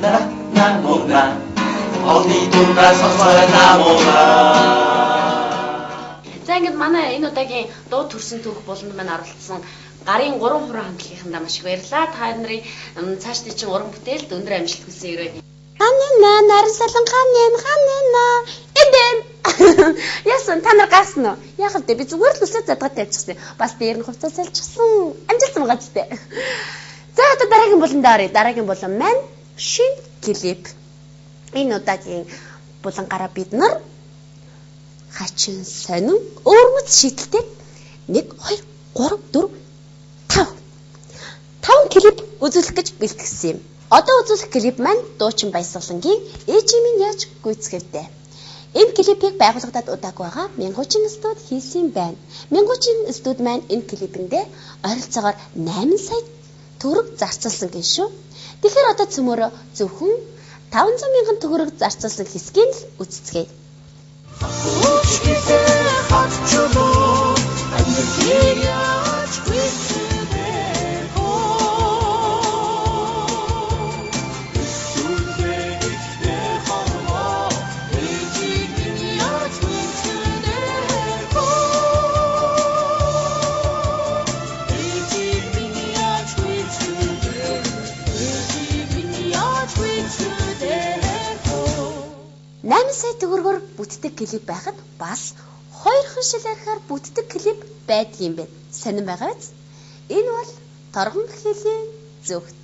나 몰라 어디 누가 서서 나 몰라. За ингээд манай энэ удаагийн дуу төрсөн түүх болонд маань оролцсон гарын 3 хуран хамтлагийнхандаа маш их баярлалаа. Та нарын цаашдын чинь уран бүтээлд өндөр амжилт хүсье. Ханина нарсалан ханина эдэн яасан та нар гайсан уу? Яг л дээ би зүгээр л үсээ задгатай явчихсан. Бас дээр нь хувцас салчихсан. Амжилтсан байгаа ч дээ. За одоо дараагийн буландаа оръё. Дараагийн булан маань шин клип. Энэ удаагийн булангараа бид нар хачин сонин өөрмөц шийдэлтэй 1 2 3 4 5 клип үзүүлэх гэж бэлтгэсэн юм. Одоо үзүүлэх клип маань Дуучин Баясгалангийн Ээжи минь яаж гүйцэхэртэй. Энэ клипийг байгуулагдаад удаагүй байгаа Мянгуйчин студ хийсэн байна. Мянгуйчин студ маань энэ клипэндээ ойролцоогоор 8 сая төгрөг зарцуулсан гин шүү. Тэгэхээр одоо цөмөрөө зөвхөн 500 мянган төгрөг зарцуулсан хэсгийг л үзцгээе. Сая төгрөгөөр бүтдэг клип байхад бас 2 шил арихаар бүтдэг клип байдаг юм байна. Сонирн байгаа биз? Энэ бол торгон хэлний зөвхт.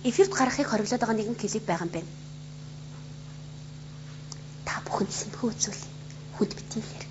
Эфирт гаргахыг хориглоод байгаа нэгэн клип байгаа юм байна. Та бүхэн сэнхүү үзүүл. Хүнд битгий хэрэг.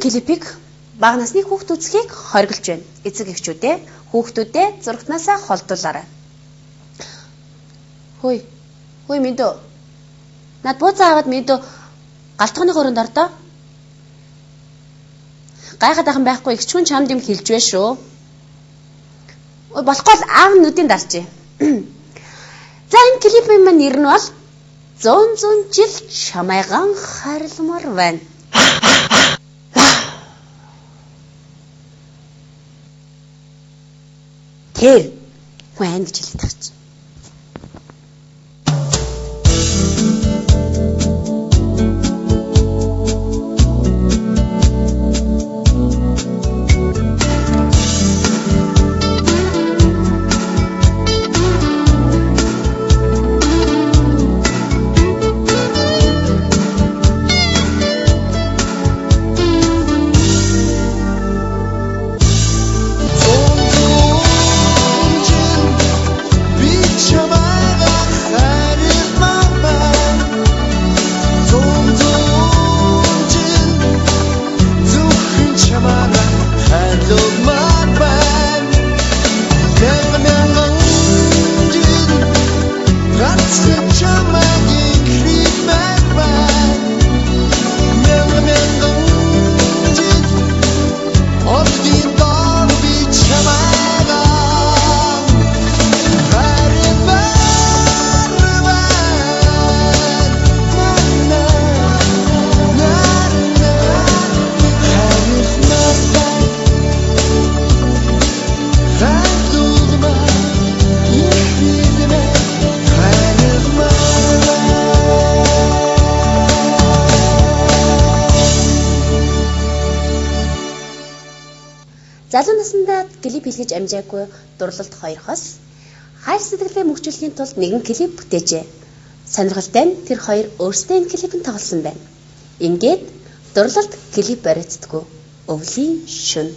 Клипийг бага насны хүүхд үзэхийг хориглож байна. Эцэг эхчүүдээ хүүхдүүдээ зурагтнаасаа холдуулаарай. Хөөе мэдөө. Над бууцаа аваад мэдөө галтгооны хөрөнд ордоо. Гайхаад ахын байхгүй ихчүүн чамд юм хэлж вэ шүү. Ой болохгүй л аав нүдийн дарчээ. За энэ клипийн маань нэр нь бол 100 жил чамайган харилмаар байна. Тэр хүн гэж хэлээд байгаа чинь. Be Залуу насндаа клип хийлгэж амжаагүй дурлалт 2 хос хайр сэтгэлээ мөхжүүлэхийн тулд нэгэн клип бүтээжээ. Сонирхолтой нь тэр хоёр өөрсдөө энэ клипэнд тоглосон байна. Ингээд дурлалт клип баригддаггүй. Өвлийн шүн.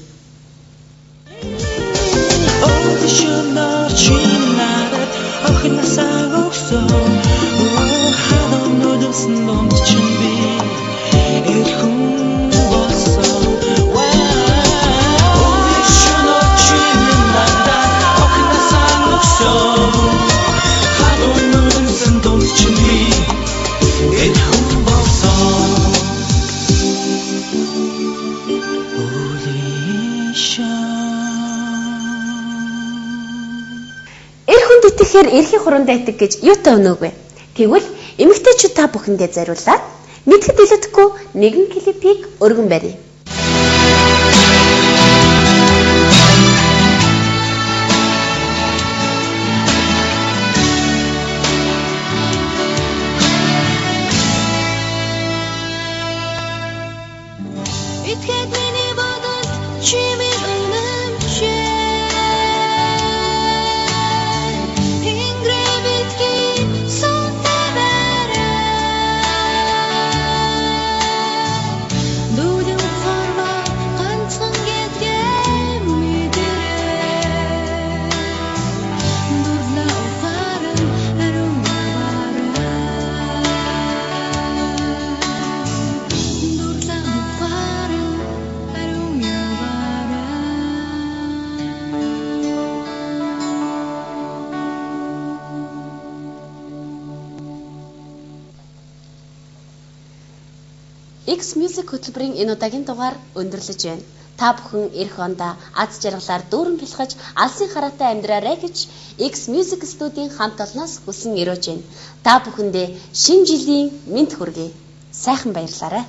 Тэгэхээр эрхийн хурандаа итэг гэж юутай өнөөгөө. Тэгвэл эмэгтэйчүүд та бүхэндээ зариулаад мэдхэд илүүдэхгүй нэгэн клипийг өргөн барья. X Music хөтөлбөрийн энэ удаагийн дугаар өндөрлөж байна. Та бүхэн эх ондоо аз жаргалаар дүүрэн бэлхэж алсын хараатай амьдраарай гэж X Music студийн хамт олноос хүсэн өрөөж байна. Та бүхэндээ шинэ жилийн мэнд хүргэе. Сайхан баярлалаа.